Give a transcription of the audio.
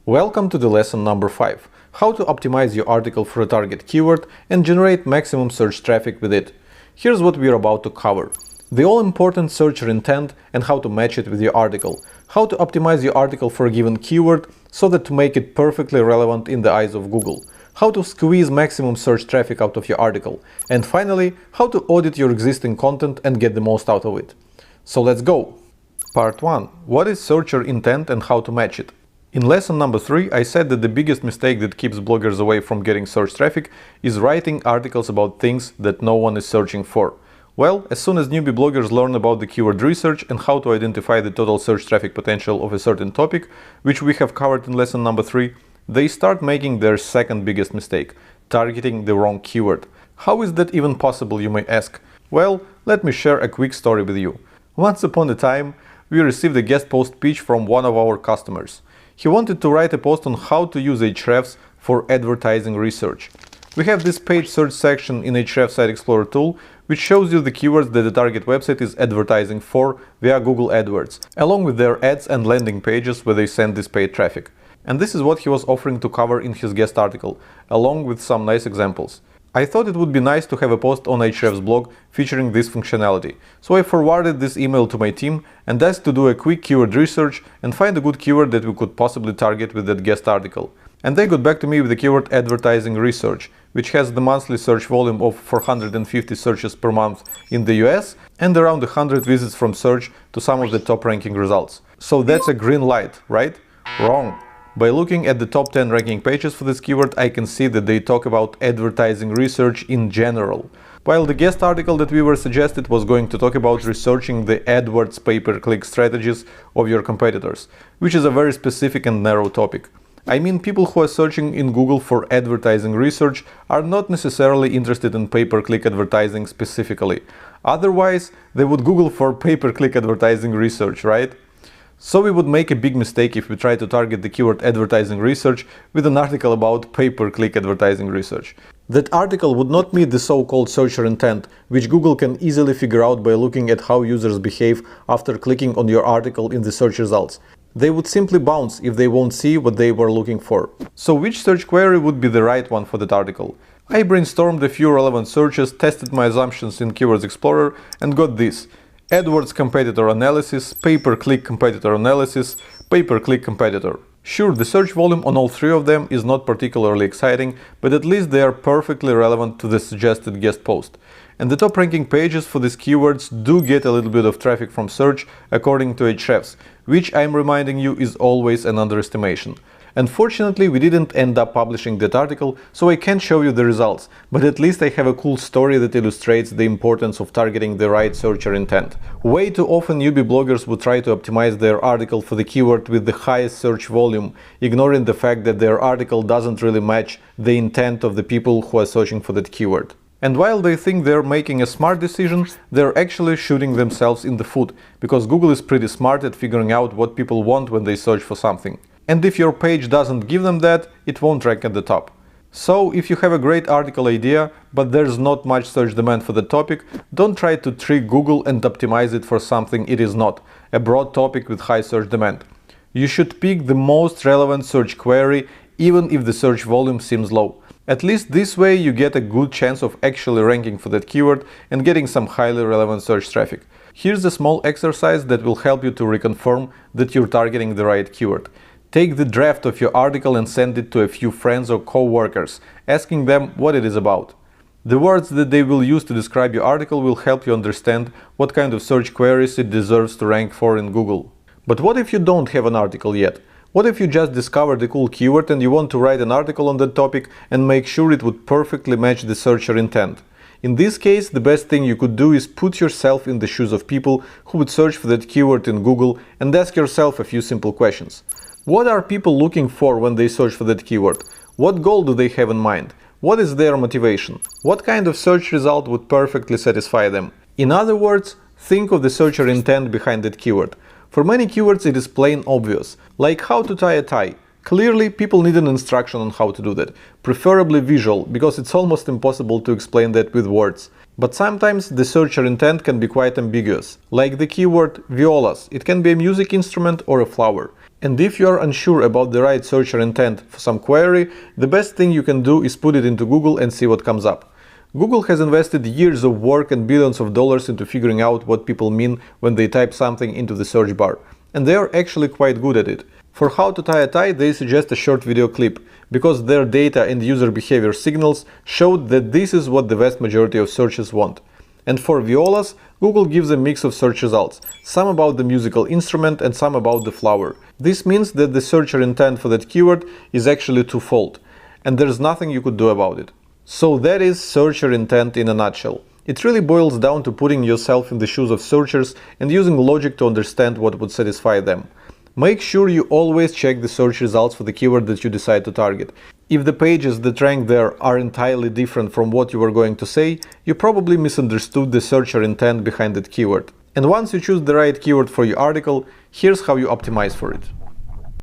Welcome to the lesson number 5. How to optimize your article for a target keyword and generate maximum search traffic with it. Here's what we're about to cover. The all-important searcher intent and how to match it with your article. How to optimize your article for a given keyword so that to make it perfectly relevant in the eyes of Google. How to squeeze maximum search traffic out of your article. And finally, how to audit your existing content and get the most out of it. So let's go! Part 1. What is searcher intent and how to match it? In lesson number 3, I said that the biggest mistake that keeps bloggers away from getting search traffic is writing articles about things that no one is searching for. Well, as soon as newbie bloggers learn about the keyword research and how to identify the total search traffic potential of a certain topic, which we have covered in lesson number 3, they start making their second biggest mistake, targeting the wrong keyword. How is that even possible, you may ask? Well, let me share a quick story with you. Once upon a time, we received a guest post pitch from one of our customers. He wanted to write a post on how to use Ahrefs for advertising research. We have this paid search section in Ahrefs Site Explorer tool, which shows you the keywords that the target website is advertising for via Google AdWords, along with their ads and landing pages where they send this paid traffic. And this is what he was offering to cover in his guest article, along with some nice examples. I thought it would be nice to have a post on Ahrefs blog featuring this functionality, so I forwarded this email to my team and asked to do a quick keyword research and find a good keyword that we could possibly target with that guest article. And they got back to me with the keyword advertising research, which has the monthly search volume of 450 searches per month in the US and around 100 visits from search to some of the top ranking results. So that's a green light, right? Wrong. By looking at the top 10 ranking pages for this keyword, I can see that they talk about advertising research in general. While the guest article that we were suggested was going to talk about researching the AdWords pay-per-click strategies of your competitors, which is a very specific and narrow topic. I mean, people who are searching in Google for advertising research are not necessarily interested in pay-per-click advertising specifically. Otherwise, they would Google for pay-per-click advertising research, right? So we would make a big mistake if we try to target the keyword advertising research with an article about pay-per-click advertising research. That article would not meet the so-called searcher intent, which Google can easily figure out by looking at how users behave after clicking on your article in the search results. They would simply bounce if they won't see what they were looking for. So which search query would be the right one for that article? I brainstormed a few relevant searches, tested my assumptions in Keywords Explorer and got this: AdWords competitor analysis, pay-per-click competitor analysis, pay-per-click competitor. Sure, the search volume on all three of them is not particularly exciting, but at least they are perfectly relevant to the suggested guest post. And the top ranking pages for these keywords do get a little bit of traffic from search according to Ahrefs, which I'm reminding you is always an underestimation. Unfortunately, we didn't end up publishing that article, so I can't show you the results, but at least I have a cool story that illustrates the importance of targeting the right searcher intent. Way too often newbie bloggers would try to optimize their article for the keyword with the highest search volume, ignoring the fact that their article doesn't really match the intent of the people who are searching for that keyword. And while they think they're making a smart decision, they're actually shooting themselves in the foot, because Google is pretty smart at figuring out what people want when they search for something. And if your page doesn't give them that, it won't rank at the top. So if you have a great article idea, but there's not much search demand for the topic, don't try to trick Google and optimize it for something it is not, a broad topic with high search demand. You should pick the most relevant search query, even if the search volume seems low. At least this way you get a good chance of actually ranking for that keyword and getting some highly relevant search traffic. Here's a small exercise that will help you to reconfirm that you're targeting the right keyword. Take the draft of your article and send it to a few friends or co-workers, asking them what it is about. The words that they will use to describe your article will help you understand what kind of search queries it deserves to rank for in Google. But what if you don't have an article yet? What if you just discovered a cool keyword and you want to write an article on that topic and make sure it would perfectly match the searcher intent? In this case, the best thing you could do is put yourself in the shoes of people who would search for that keyword in Google and ask yourself a few simple questions. What are people looking for when they search for that keyword? What goal do they have in mind? What is their motivation? What kind of search result would perfectly satisfy them? In other words, think of the searcher intent behind that keyword. For many keywords it is plain obvious, like how to tie a tie. Clearly, people need an instruction on how to do that, preferably visual, because it's almost impossible to explain that with words. But sometimes the searcher intent can be quite ambiguous, like the keyword violas. It can be a music instrument or a flower. And if you are unsure about the right searcher intent for some query, the best thing you can do is put it into Google and see what comes up. Google has invested years of work and billions of dollars into figuring out what people mean when they type something into the search bar, and they are actually quite good at it. For how to tie a tie, they suggest a short video clip, because their data and user behavior signals showed that this is what the vast majority of searches want. And for violas, Google gives a mix of search results, some about the musical instrument and some about the flower. This means that the searcher intent for that keyword is actually twofold, and there's nothing you could do about it. So that is searcher intent in a nutshell. It really boils down to putting yourself in the shoes of searchers and using logic to understand what would satisfy them. Make sure you always check the search results for the keyword that you decide to target. If the pages that rank there are entirely different from what you were going to say, you probably misunderstood the searcher intent behind that keyword. And once you choose the right keyword for your article, here's how you optimize for it.